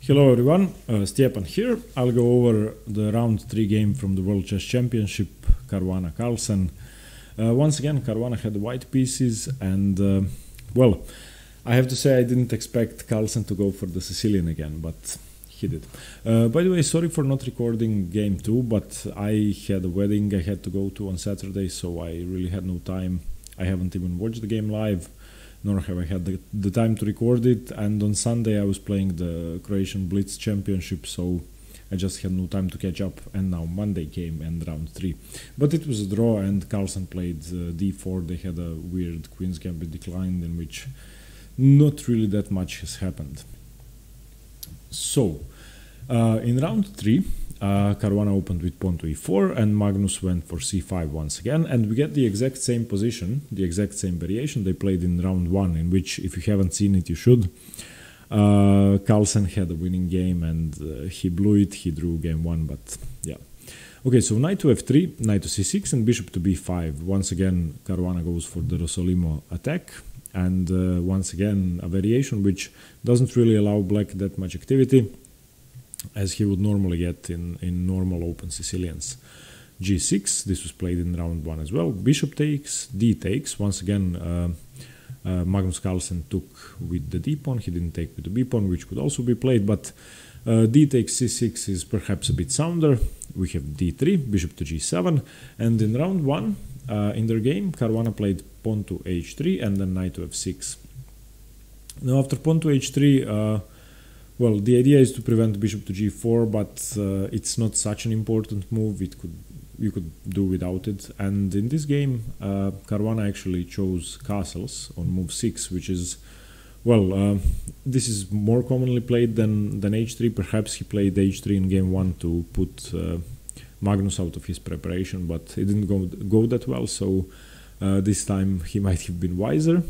Hello everyone, Stepan here. I'll go over the round 3 game from the World Chess Championship, Caruana Carlsen. Once again, Caruana had the white pieces and, well, I have to say I didn't expect Carlsen to go for the Sicilian again, but he did. By the way, sorry for not recording game 2, but I had a wedding I had to go to on Saturday, so I really had no time. I haven't even watched the game live, nor have I had the time to record it, and on Sunday I was playing the Croatian Blitz Championship, so I just had no time to catch up, and now Monday came and round 3. But it was a draw and Carlsen played d4, they had a weird Queen's Gambit decline in which not really that much has happened. So, in round 3, Caruana opened with pawn to e4 and Magnus went for c5 once again, and we get the exact same position, the exact same variation they played in round 1, in which, if you haven't seen it, you should. Carlsen had a winning game and he blew it, he drew game 1, but yeah. Okay, so knight to f3, knight to c6 and bishop to b5. Once again, Caruana goes for the Rossolimo attack, and once again a variation which doesn't really allow black that much activity, as he would normally get in normal open Sicilians. g6, this was played in round 1 as well. Bishop takes, d takes. Once again, Magnus Carlsen took with the d pawn, he didn't take with the b pawn, which could also be played, but d takes c6 is perhaps a bit sounder. We have d3, bishop to g7, and in round 1, in their game, Caruana played pawn to h3 and then knight to f6. Now after pawn to h3, well, the idea is to prevent bishop to g4, but it's not such an important move. You could do without it. And in this game, Caruana actually chose castles on move 6, which is, well, this is more commonly played than h3. Perhaps he played h3 in game 1 to put Magnus out of his preparation, but it didn't go that well. So this time he might have been wiser.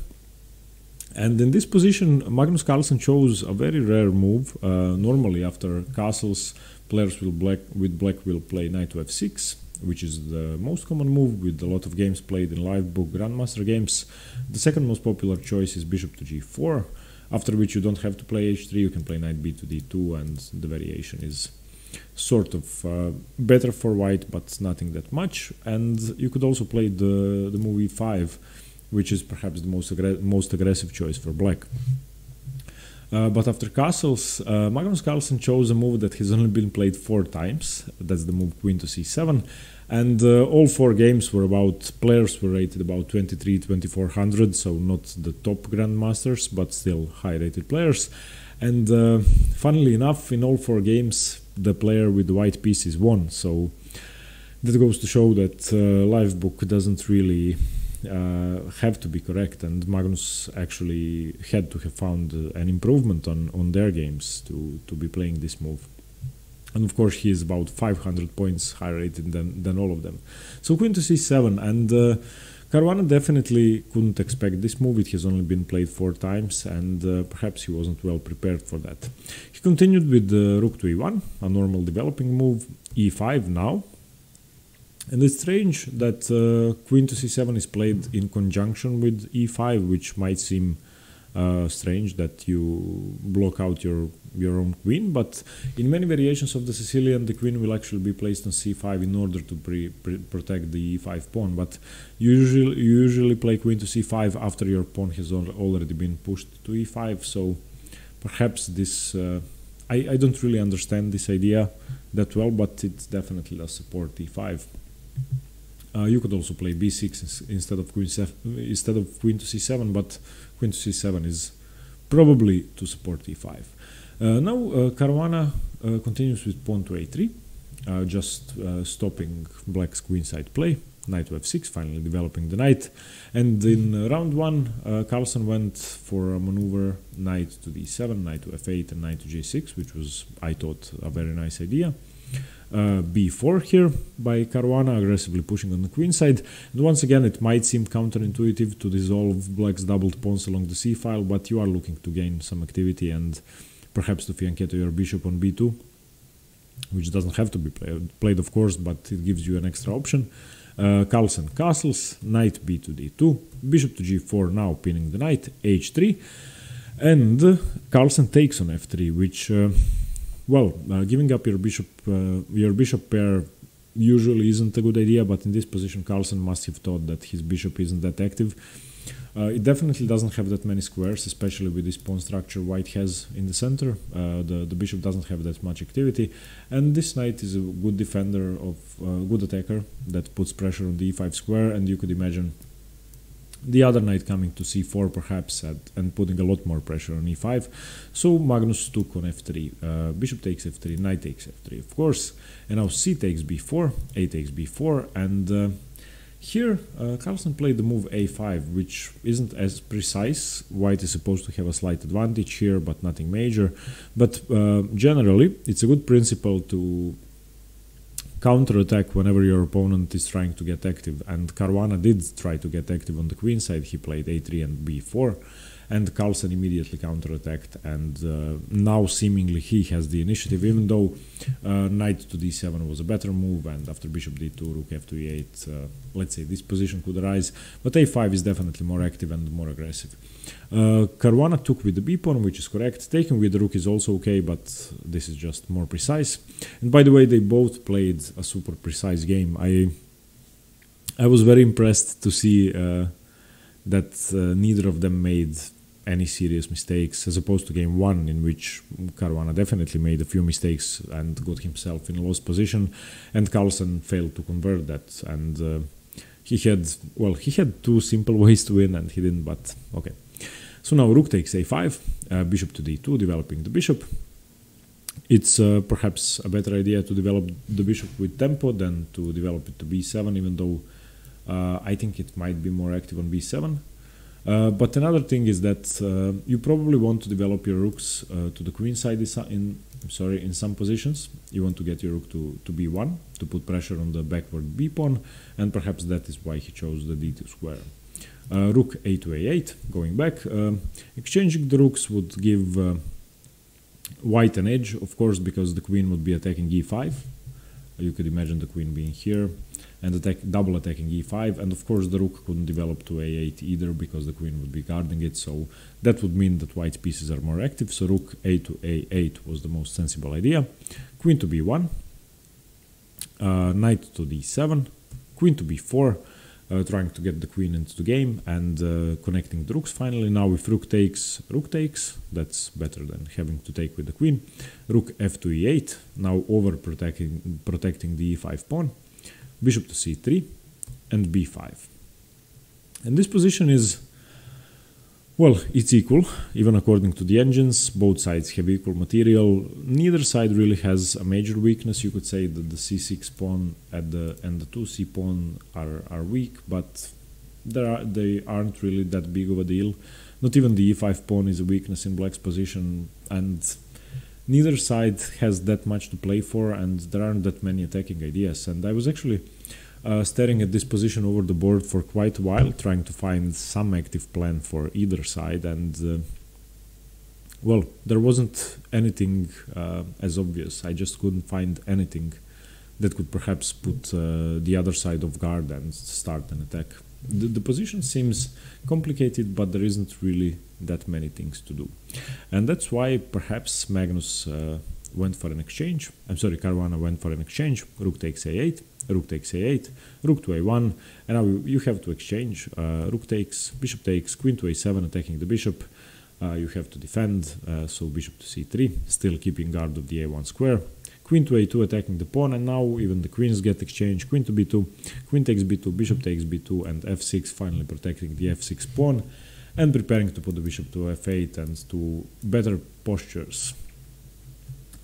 And in this position, Magnus Carlsen chose a very rare move. Normally, after castles, players with black will play knight to f6, which is the most common move with a lot of games played in live book grandmaster games. The second most popular choice is bishop to g4, after which you don't have to play h3, you can play knight b to d2, and the variation is sort of better for white, but nothing that much. And you could also play the move e5, which is perhaps the most aggressive choice for black. But after castles, Magnus Carlsen chose a move that has only been played 4 times. That's the move queen to c7. And all 4 games were about, players were rated about 23-2400, so not the top grandmasters, but still high-rated players. And funnily enough, in all 4 games, the player with the white pieces won. So that goes to show that live book doesn't really have to be correct, and Magnus actually had to have found an improvement on their games to be playing this move. And of course he is about 500 points higher rated than all of them. So queen to c7, and Caruana definitely couldn't expect this move. It has only been played 4 times, and perhaps he wasn't well prepared for that. He continued with rook to e1, a normal developing move, e5 now. And it's strange that queen to c7 is played in conjunction with e5, which might seem strange that you block out your own queen, but in many variations of the Sicilian, the queen will actually be placed on c5 in order to protect the e5 pawn, but you usually play queen to c5 after your pawn has already been pushed to e5, so perhaps this... I don't really understand this idea that well, but it definitely does support e5. You could also play b6 instead of queen to c7, but queen to c7 is probably to support e5. Now Caruana continues with pawn to a3, just stopping black's queenside play. Knight to f6, finally developing the knight. And in round 1, Carlsen went for a maneuver knight to d7, knight to f8, and knight to g6, which was, I thought, a very nice idea. b4 here by Caruana, aggressively pushing on the queen side. And once again, it might seem counterintuitive to dissolve black's doubled pawns along the c-file, but you are looking to gain some activity and perhaps to fianchetto your bishop on b2, which doesn't have to be played of course, but it gives you an extra option. Carlsen castles, knight b to d2, bishop to g4, now pinning the knight, h3, and Carlsen takes on f3, which giving up your bishop pair usually isn't a good idea, but in this position Carlsen must have thought that his bishop isn't that active. It definitely doesn't have that many squares, especially with this pawn structure white has in the center. The bishop doesn't have that much activity, and this knight is a good defender of good attacker that puts pressure on the e5 square, and you could imagine the other knight coming to c4 perhaps and putting a lot more pressure on e5. So Magnus took on f3, bishop takes f3, knight takes f3 of course, and now c takes b4, a takes b4, and here Carlsen played the move a5, which isn't as precise. White is supposed to have a slight advantage here, but nothing major. But generally, it's a good principle to counterattack whenever your opponent is trying to get active. And Caruana did try to get active on the queen side. He played a3 and b4. And Carlsen immediately counterattacked, and now seemingly he has the initiative, even though knight to d7 was a better move, and after bishop d2, rook f to e8, let's say this position could arise, but a5 is definitely more active and more aggressive. Caruana took with the b pawn, which is correct. Taking with the rook is also okay, but this is just more precise. And by the way, they both played a super precise game. I was very impressed to see that neither of them made any serious mistakes, as opposed to game one, in which Caruana definitely made a few mistakes and got himself in a lost position, and Carlsen failed to convert that. And he had two simple ways to win, and he didn't. But okay. So now rook takes a5, bishop to d2, developing the bishop. It's perhaps a better idea to develop the bishop with tempo than to develop it to b7, even though I think it might be more active on b7. But another thing is that you probably want to develop your rooks to the queen side in some positions. You want to get your rook to b1 to put pressure on the backward b pawn, and perhaps that is why he chose the d2 square. Rook a to a8, going back. Exchanging the rooks would give white an edge, of course, because the queen would be attacking e5. You could imagine the queen being here and double attacking e5, and of course the rook couldn't develop to a8 either because the queen would be guarding it, so that would mean that white's pieces are more active. So rook a to a8 was the most sensible idea. Queen to b1, knight to d7, queen to b4, trying to get the queen into the game, and connecting the rooks finally. Now if rook takes, that's better than having to take with the queen. Rook f to e8, now over protecting the e5 pawn. Bishop to c3 and b5. And this position is, well, it's equal, even according to the engines. Both sides have equal material. Neither side really has a major weakness. You could say that the c6 pawn and the 2c pawn are weak, but they aren't really that big of a deal. Not even the e5 pawn is a weakness in black's position, and neither side has that much to play for, and there aren't that many attacking ideas. And I was actually staring at this position over the board for quite a while, trying to find some active plan for either side, and well, there wasn't anything as obvious. I just couldn't find anything that could perhaps put the other side off guard and start an attack. The position seems complicated, but there isn't really that many things to do. And that's why perhaps Magnus went for an exchange. Caruana went for an exchange. Rook takes a8, rook takes a8, rook to a1, and now you have to exchange. Rook takes, bishop takes, queen to a7, attacking the bishop. You have to defend, so bishop to c3, still keeping guard of the a1 square. Queen to a2, attacking the pawn, and now even the queens get exchanged. Queen to b2, queen takes b2, bishop takes b2, and f6, finally protecting the f6 pawn, and preparing to put the bishop to f8 and to better postures.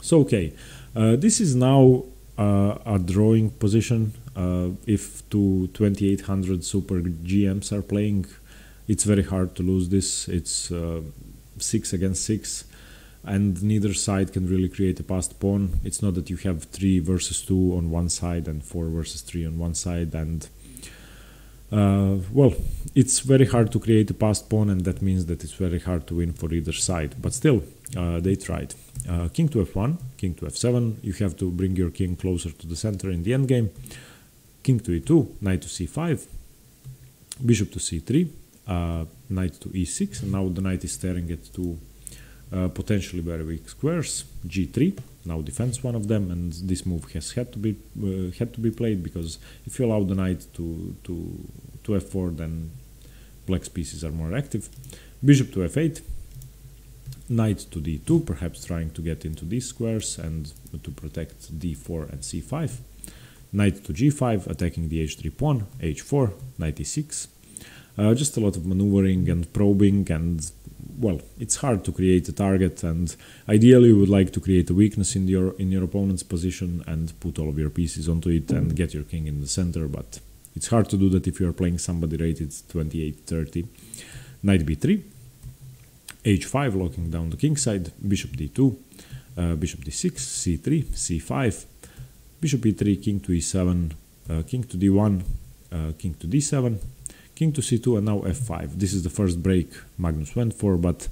So okay, this is now a drawing position. If two 2800 super GMs are playing, it's very hard to lose this. It's 6 against 6. And neither side can really create a passed pawn. It's not that you have 3 versus 2 on one side and 4 versus 3 on one side, and well, it's very hard to create a passed pawn, and that means that it's very hard to win for either side. But still, they tried. King to f1, king to f7. You have to bring your king closer to the center in the endgame. King to e2, knight to c5, bishop to c3, knight to e6, and now the knight is staring at two potentially very weak squares. G3 now defends one of them, and this move has had to be played, because if you allow the knight to f4, then black's pieces are more active. Bishop to f8, knight to d2, perhaps trying to get into these squares and to protect d4 and c5. Knight to g5, attacking the h3 pawn, h4, knight e6. Just a lot of maneuvering and probing, and well, it's hard to create a target, and ideally you would like to create a weakness in your opponent's position and put all of your pieces onto it and get your king in the center, but it's hard to do that if you are playing somebody rated 28-30. Knight b3, h5, locking down the king side, bishop d2, bishop d6, c3, c5, bishop e3, king to e7, king to d1, king to d7, king to c2, and now f5. This is the first break Magnus went for, but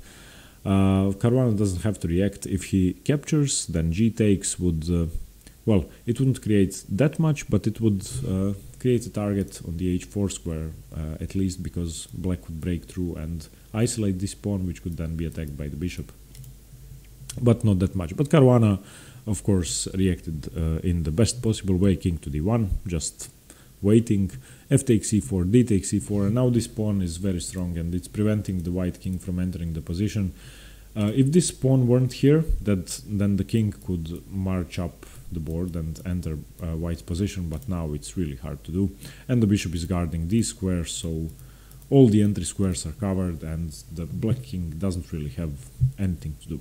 Caruana doesn't have to react. If he captures, then g takes would, well, it wouldn't create that much, but it would create a target on the h4 square, at least, because black would break through and isolate this pawn, which could then be attacked by the bishop. But not that much. But Caruana, of course, reacted in the best possible way, king to d1, just waiting, f takes c4, d takes c4, and now this pawn is very strong and it's preventing the white king from entering the position. If this pawn weren't here, then the king could march up the board and enter white's position, but now it's really hard to do. And the bishop is guarding these squares, so all the entry squares are covered and the black king doesn't really have anything to do.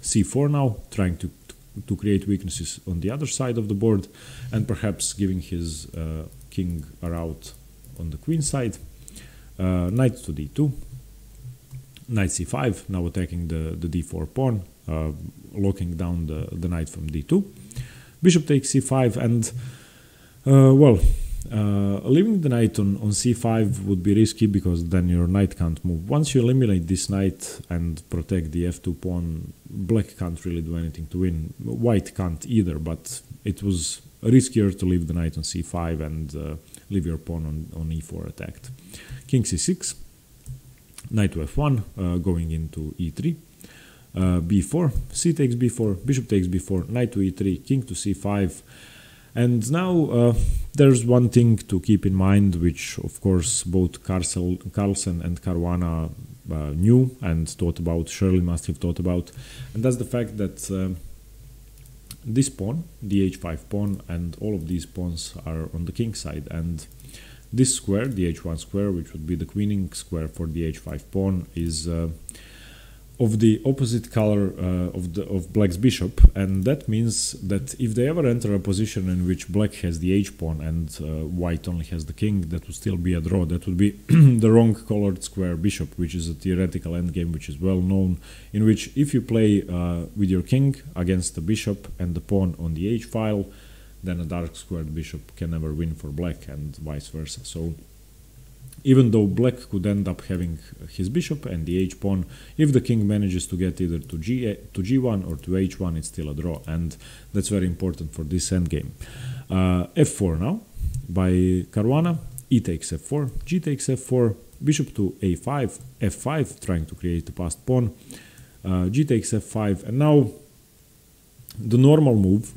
c4 now, trying to create weaknesses on the other side of the board and perhaps giving his king a rout on the queen side. Knight to d2, knight c5, now attacking the d4 pawn, locking down the knight from d2. Bishop takes c5, and well, leaving the knight on c5 would be risky, because then your knight can't move. Once you eliminate this knight and protect the f2 pawn, black can't really do anything to win. White can't either, but it was riskier to leave the knight on c5 and leave your pawn on e4 attacked. King c6, knight to f1, going into e3, b4, c takes b4, bishop takes b4, knight to e3, king to c5. And now there's one thing to keep in mind, which of course both Carlsen and Caruana knew and thought about, surely must have thought about, and that's the fact that this pawn, the h5 pawn, and all of these pawns are on the king side, and this square, the h1 square, which would be the queening square for the h5 pawn, is of the opposite color of black's bishop, and that means that if they ever enter a position in which black has the h-pawn and white only has the king, that would still be a draw. That would be the wrong colored square bishop, which is a theoretical endgame which is well known, in which if you play with your king against the bishop and the pawn on the h-file, then a dark squared bishop can never win for black, and vice versa. So even though black could end up having his bishop and the h-pawn, if the king manages to get either to g1 or to h1, it's still a draw, and that's very important for this endgame. f4 now by Caruana, e takes f4, g takes f4, bishop to a5, f5, trying to create a passed pawn, g takes f5, and now the normal move,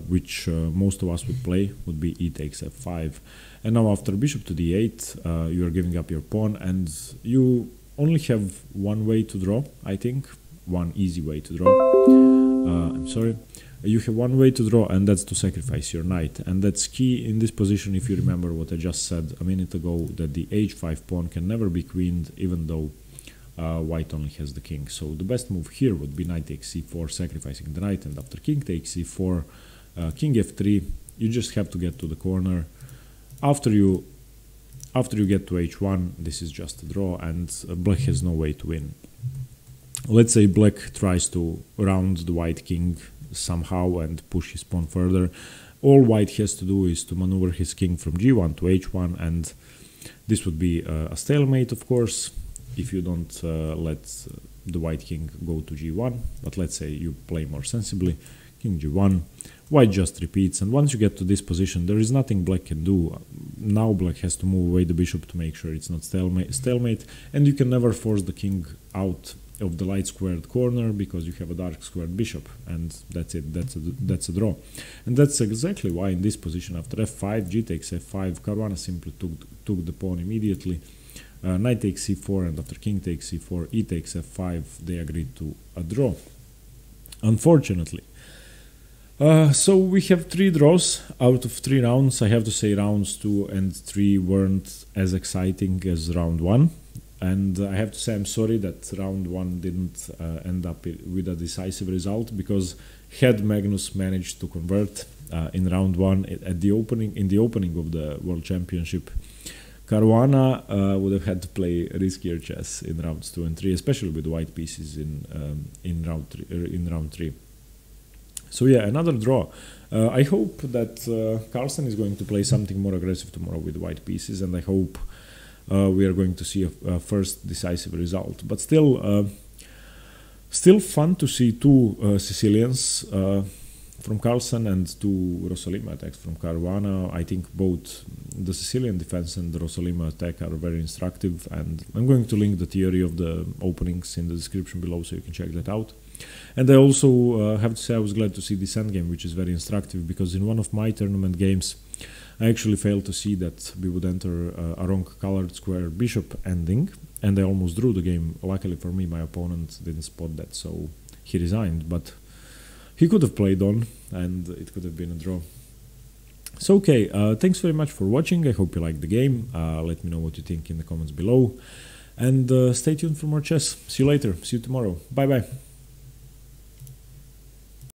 which most of us would play, would be e takes f5. And now after bishop to d8, you are giving up your pawn, and you only have one way to draw, I think. One easy way to draw. I'm sorry. You have one way to draw, and that's to sacrifice your knight. And that's key in this position, if you remember what I just said a minute ago, that the h5 pawn can never be queened, even though white only has the king. So the best move here would be knight takes c4, sacrificing the knight, and after king takes c4, king f3, you just have to get to the corner. After you get to h1, this is just a draw, and black has no way to win. Let's say black tries to round the white king somehow and push his pawn further. All white has to do is to maneuver his king from g1 to h1, and this would be a stalemate, of course, if you don't let the white king go to g1. But let's say you play more sensibly, king g1, white just repeats, and once you get to this position, there is nothing black can do. Now black has to move away the bishop to make sure it's not stalemate, and you can never force the king out of the light squared corner because you have a dark squared bishop, and that's it. That's a draw, and that's exactly why in this position after f5, g takes f5, Caruana simply took the pawn immediately. Knight takes c4, and after king takes c4, e takes f5. They agreed to a draw. Unfortunately. So we have 3 draws out of 3 rounds. I have to say rounds 2 and 3 weren't as exciting as round 1. And I have to say I'm sorry that round 1 didn't end up with a decisive result, because had Magnus managed to convert in round 1 in the opening of the World Championship, Caruana would have had to play riskier chess in rounds 2 and 3, especially with white pieces in round 3. So yeah, another draw. I hope that Carlsen is going to play something more aggressive tomorrow with white pieces, and I hope we are going to see a first decisive result. But still fun to see 2 Sicilians from Carlsen and 2 Rossolimo attacks from Caruana. I think both the Sicilian defense and the Rossolimo attack are very instructive, and I'm going to link the theory of the openings in the description below so you can check that out. And I also have to say I was glad to see this endgame, which is very instructive, because in one of my tournament games I actually failed to see that we would enter a wrong colored square bishop ending, and I almost drew the game. Luckily for me, my opponent didn't spot that, so he resigned, but he could have played on, and it could have been a draw. So okay, thanks very much for watching. I hope you liked the game. Let me know what you think in the comments below, and stay tuned for more chess. See you later. See you tomorrow. Bye bye.